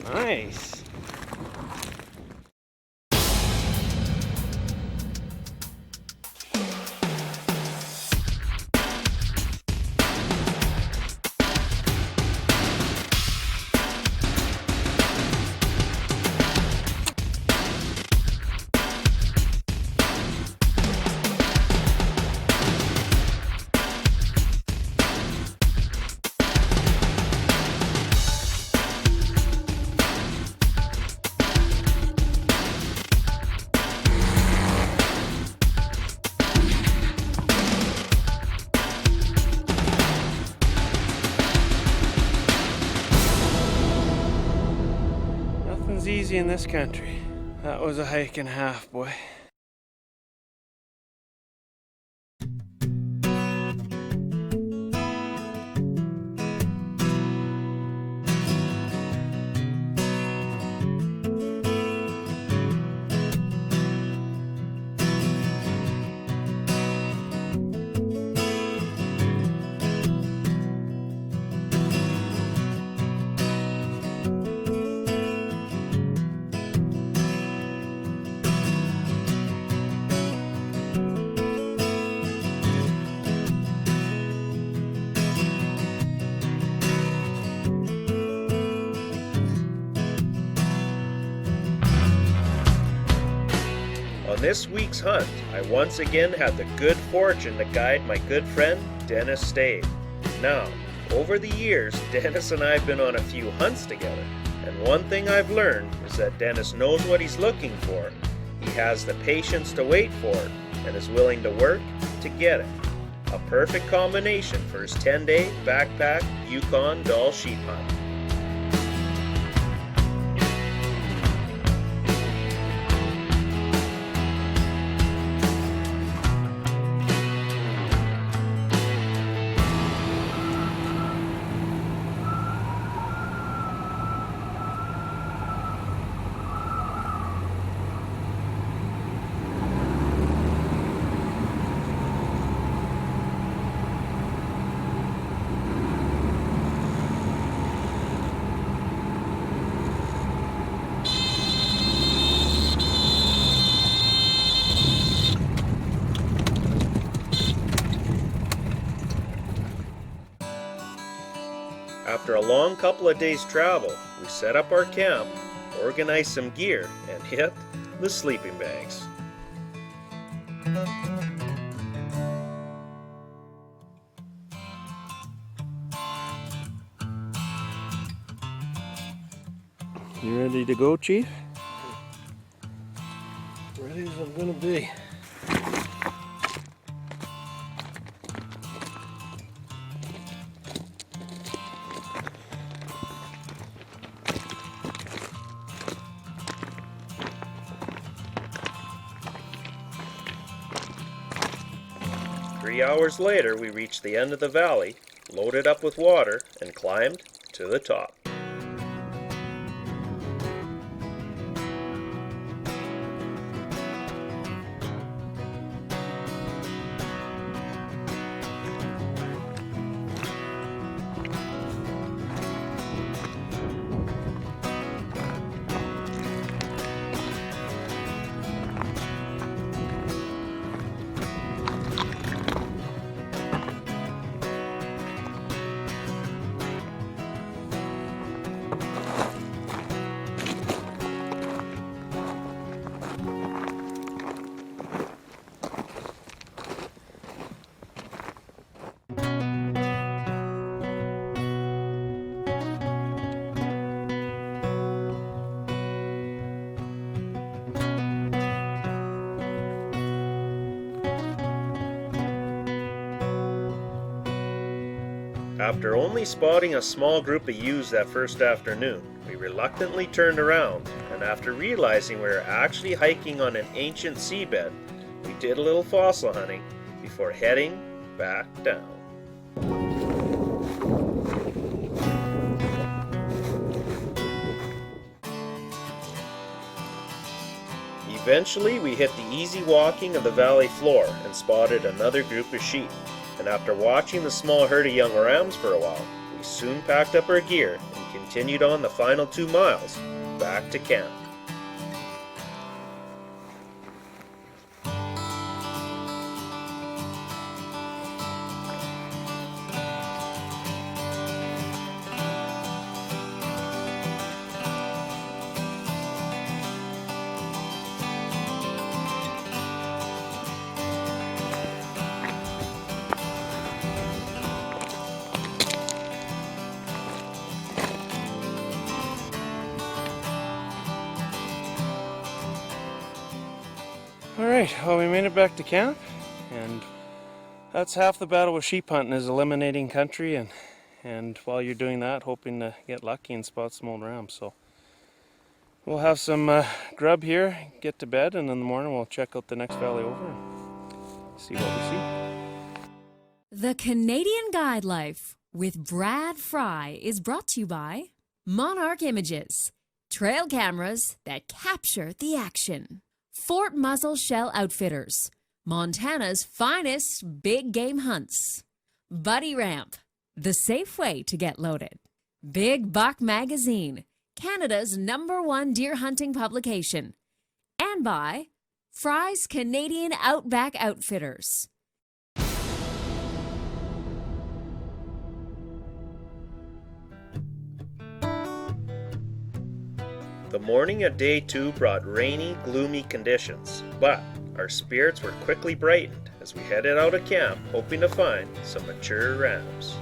Nice. Nothing's easy in this country. That was a hike and a half, boy. On this week's hunt, I once again had the good fortune to guide my good friend, Dennis Stave. Now, over the years, Dennis and I have been on a few hunts together, and one thing I've learned is that Dennis knows what he's looking for, he has the patience to wait for it, and is willing to work to get it. A perfect combination for his 10-day backpack Yukon Doll sheep hunt. After a long couple of days travel, we set up our camp, organized some gear, and hit the sleeping bags. You ready to go, Chief? Ready as I'm gonna be. 3 hours later, we reached the end of the valley, loaded up with water, and climbed to the top. After only spotting a small group of ewes that first afternoon, we reluctantly turned around, and after realizing we were actually hiking on an ancient seabed, we did a little fossil hunting before heading back down. Eventually, we hit the easy walking of the valley floor and spotted another group of sheep. And after watching the small herd of young rams for a while, we soon packed up our gear and continued on the final 2 miles back to camp. Alright, well, we made it back to camp, and that's half the battle with sheep hunting, is eliminating country, and while you're doing that, hoping to get lucky and spot some old rams. So we'll have some grub here, get to bed, and in the morning we'll check out the next valley over and see what we see. The Canadian Guide Life with Brad Fry is brought to you by Monarch Images, trail cameras that capture the action. Fort Muzzle Shell Outfitters, Montana's finest big game hunts. Buddy Ramp, the safe way to get loaded. Big Buck Magazine, Canada's #1 deer hunting publication. And by Fry's Canadian Outback Outfitters. The morning of day 2 brought rainy, gloomy conditions, but our spirits were quickly brightened as we headed out of camp, hoping to find some mature rams.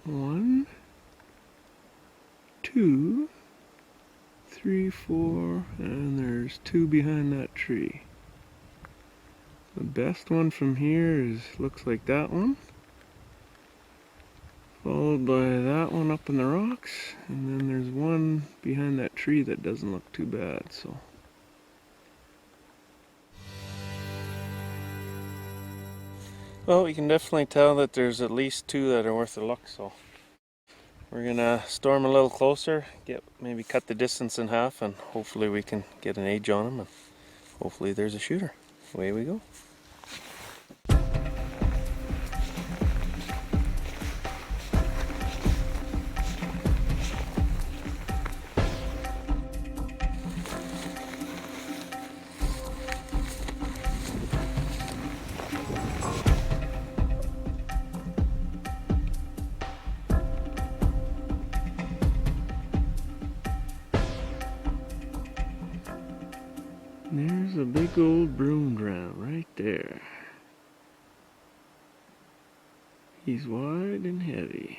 One, two, 3, 4, and there's 2 behind that tree. The best one from here looks like that one, followed by that one up in the rocks, and then there's one behind that tree that doesn't look too bad. So well, we can definitely tell that there's at least 2 that are worth a look. So we're gonna storm a little closer, maybe cut the distance in half, and hopefully we can get an age on them, and hopefully there's a shooter. Away we go. There's a big old broomed ram right there. He's wide and heavy.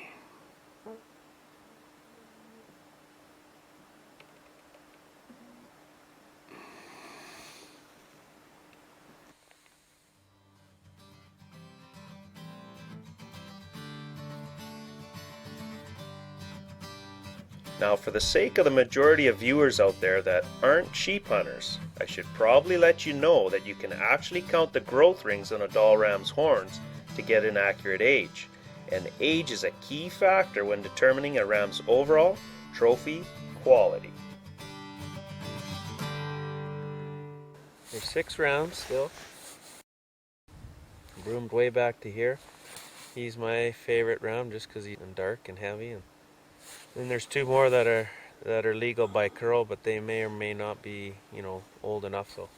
Now, for the sake of the majority of viewers out there that aren't sheep hunters, I should probably let you know that you can actually count the growth rings on a Dall ram's horns to get an accurate age, and age is a key factor when determining a ram's overall trophy quality. There's 6 rams still, broomed way back to here. He's my favorite ram just because he's dark and heavy, and then there's 2 more that are legal by curl, but they may or may not be, old enough. So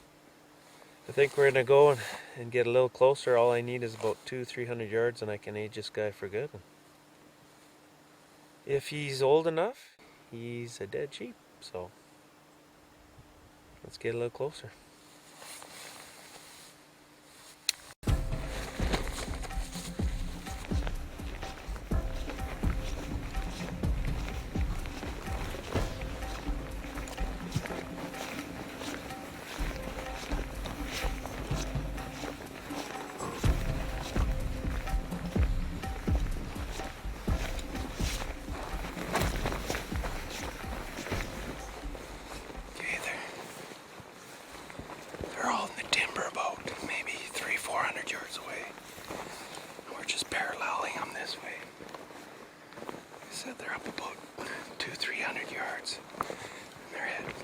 I think we're gonna go and get a little closer. All I need is about 200-300 yards, and I can age this guy for good. If he's old enough, he's a dead sheep. So let's get a little closer. 500 yards. And they're heading.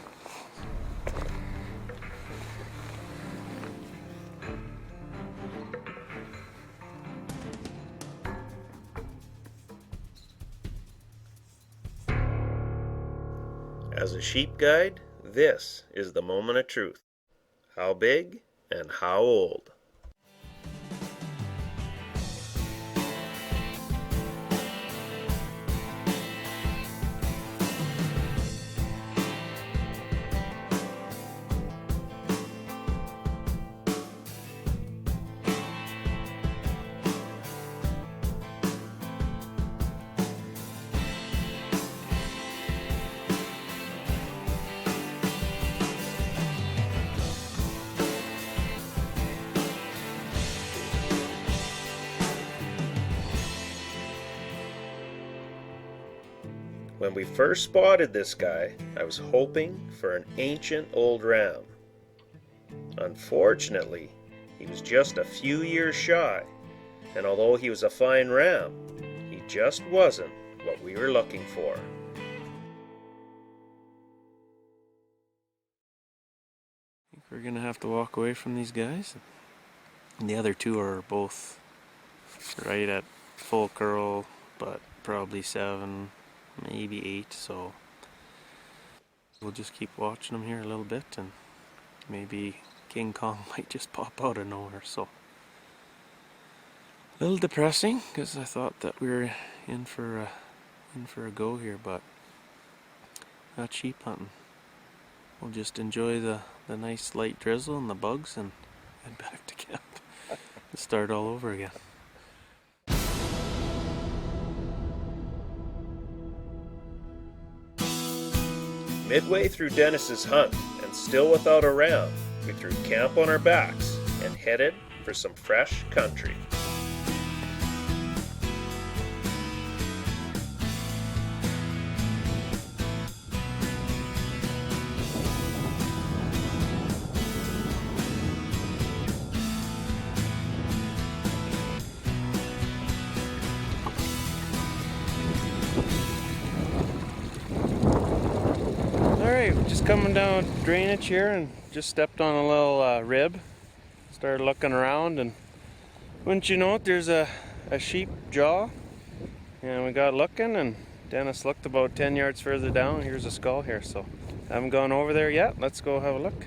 As a sheep guide, this is the moment of truth. How big and how old? When we first spotted this guy, I was hoping for an ancient old ram. Unfortunately, he was just a few years shy, and although he was a fine ram, he just wasn't what we were looking for. I think we're gonna have to walk away from these guys. And the other two are both right at full curl, but probably 7, maybe 8, so we'll just keep watching them here a little bit, and maybe King Kong might just pop out of nowhere. So a little depressing, because I thought that we were in for a go here, but not sheep hunting. We'll just enjoy the nice light drizzle and the bugs and head back to camp and start all over again. Midway through Dennis's hunt, and still without a ram, we threw camp on our backs and headed for some fresh country. Alright, just coming down drainage here and just stepped on a little rib. Started looking around, and wouldn't you know it, there's a sheep jaw. And we got looking, and Dennis looked about 10 yards further down. Here's a skull here, so I haven't gone over there yet. Let's go have a look.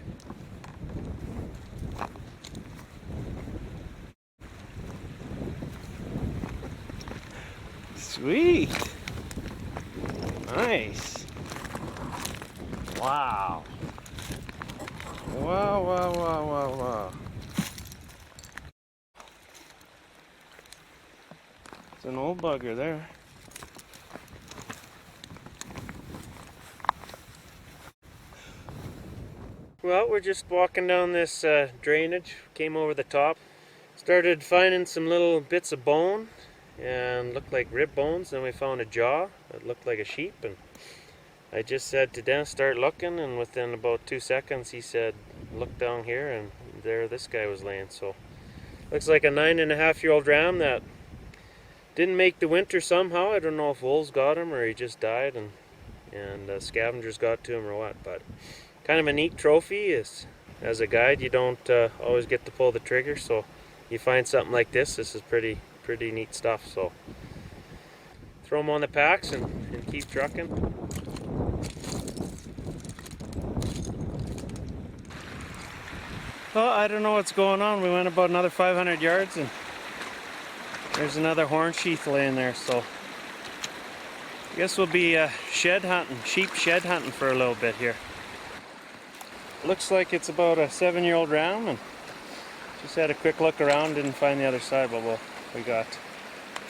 Sweet! Nice! Wow! Wow, wow, wow, wow, wow. It's an old bugger there. Well, we're just walking down this drainage, came over the top, started finding some little bits of bone, and looked like rib bones. Then we found a jaw that looked like a sheep, and I just said to Dennis, start looking, and within about 2 seconds he said, look down here, and there this guy was laying. So looks like a 9.5-year-old ram that didn't make the winter somehow. I don't know if wolves got him or he just died and scavengers got to him or what, but kind of a neat trophy. As a guide, you don't always get to pull the trigger, so you find something like this is pretty neat stuff. So throw them on the packs and keep trucking. Well, I don't know what's going on. We went about another 500 yards and there's another horn sheath laying there, so I guess we'll be shed hunting, sheep shed hunting for a little bit here. Looks like it's about a 7-year-old ram, and just had a quick look around, didn't find the other side, but we got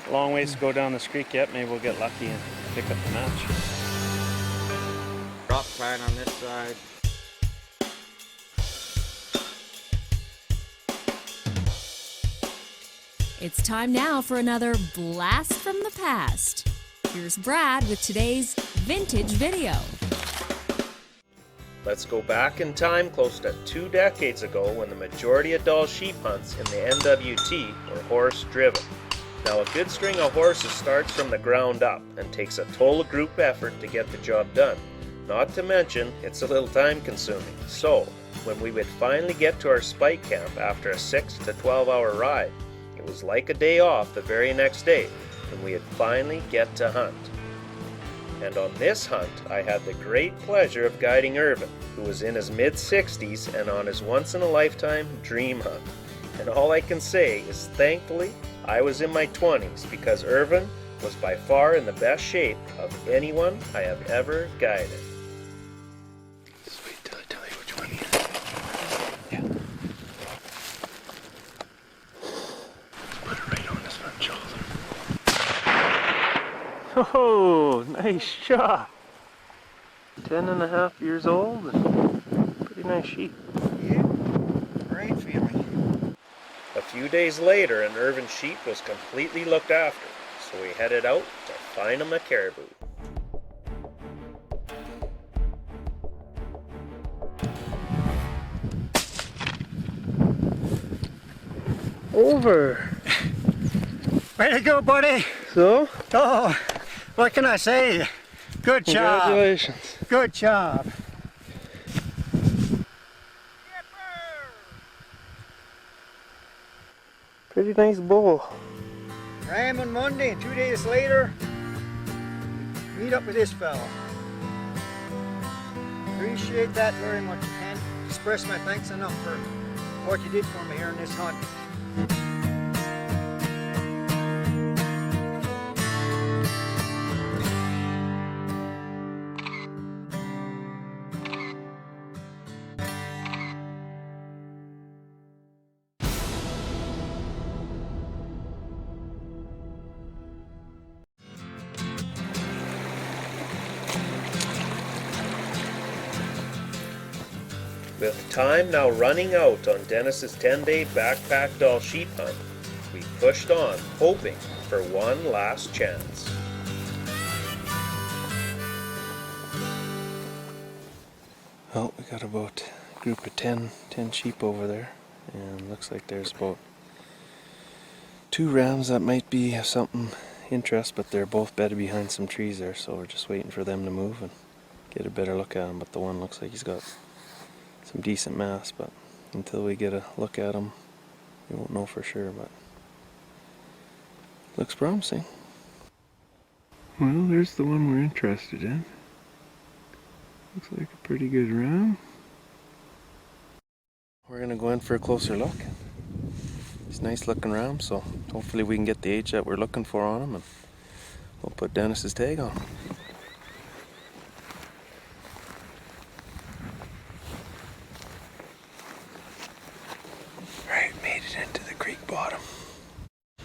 a long ways to go down this creek yet. Maybe we'll get lucky and pick up the match. Drop sign on this side. It's time now for another blast from the past. Here's Brad with today's vintage video. Let's go back in time close to 2 decades ago when the majority of Dall sheep hunts in the N.W.T were horse driven. Now, a good string of horses starts from the ground up and takes a total group effort to get the job done. Not to mention, it's a little time consuming. So, when we would finally get to our spike camp after a 6 to 12 hour ride, it was like a day off the very next day when we would finally get to hunt. And on this hunt, I had the great pleasure of guiding Irvin, who was in his mid-60s and on his once-in-a-lifetime dream hunt. And all I can say is thankfully, I was in my 20s because Irvin was by far in the best shape of anyone I have ever guided. Just wait till I tell you which one he is. Yeah. Just put it right on his front shoulder. Oh, nice shot. 10.5 years old and pretty nice sheep. Yeah, great feeling. A few days later, and Irvin's sheep was completely looked after, so we headed out to find him a caribou. Over. Way to go, buddy. So, Oh, what can I say? Good job. congratulations. Good job. Pretty nice bull. Ram on Monday, and 2 days later, meet up with this fella. Appreciate that very much. Can't express my thanks enough for what you did for me here in this hunt. With time now running out on Dennis's 10-day backpacked all sheep hunt, we pushed on, hoping for one last chance. Well, we got about a group of 10 sheep over there, and looks like there's about 2 rams that might be of something interest, but they're both bedded behind some trees there, so we're just waiting for them to move and get a better look at them. But the one looks like he's got some decent mass, but until we get a look at him, we won't know for sure, but looks promising. Well, there's the one we're interested in. Looks like a pretty good ram. We're gonna go in for a closer look. He's a nice looking ram, so hopefully we can get the age that we're looking for on him, and we'll put Dennis's tag on him. Right, made it into the creek bottom. I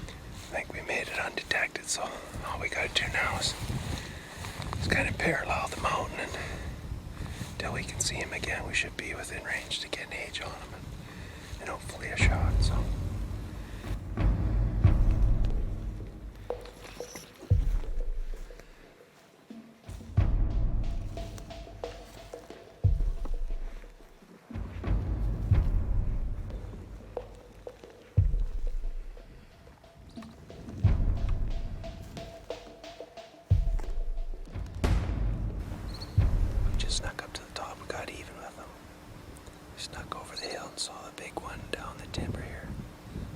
think we made it undetected, so all we gotta do now is kind of parallel the mountain, and until we can see him again, we should be within range to get an age on him and hopefully a shot. So. Snuck up to the top, we got even with him. We snuck over the hill and saw the big one down the timber here.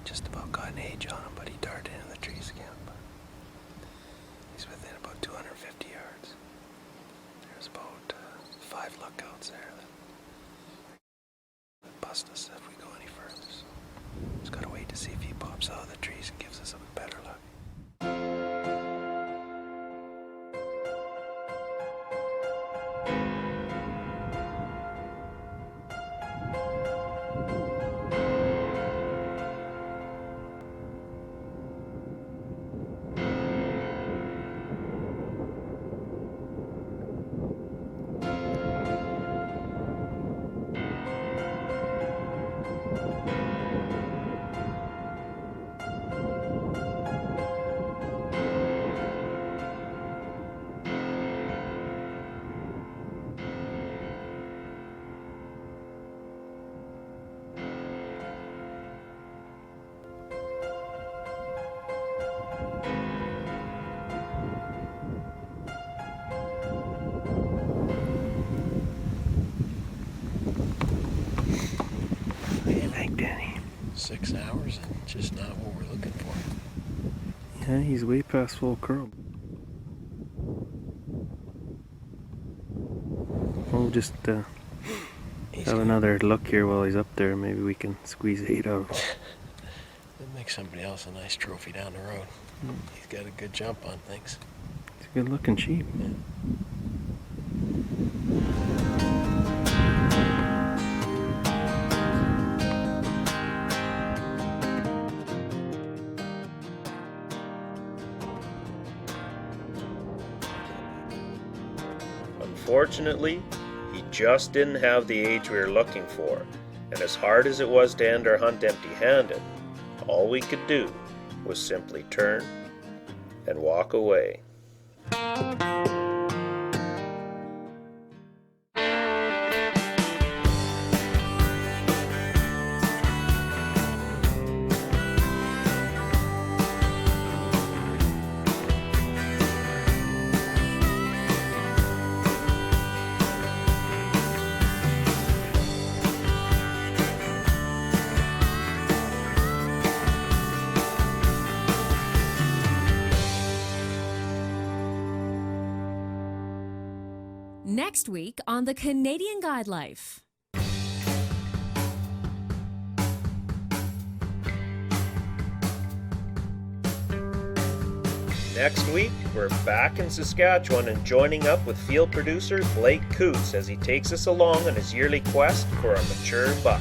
Just about got an age on him, but he darted into the trees again. But he's within about 250 yards. There's about 5 lookouts there that bust us if we go any further. So just gotta wait to see if he pops out of the trees and gives us a better look. 6 hours and just not what we're looking for. Yeah, he's way past full curl. We'll just have another look here while he's up there. Maybe we can squeeze 8 out. It'll make somebody else a nice trophy down the road. He's got a good jump on things. It's a good looking sheep. Yeah. Unfortunately, he just didn't have the age we were looking for, and as hard as it was to end our hunt empty-handed, all we could do was simply turn and walk away. Next week on the Canadian Guide Life. Next week, we're back in Saskatchewan and joining up with field producer Blake Coots as he takes us along on his yearly quest for a mature buck.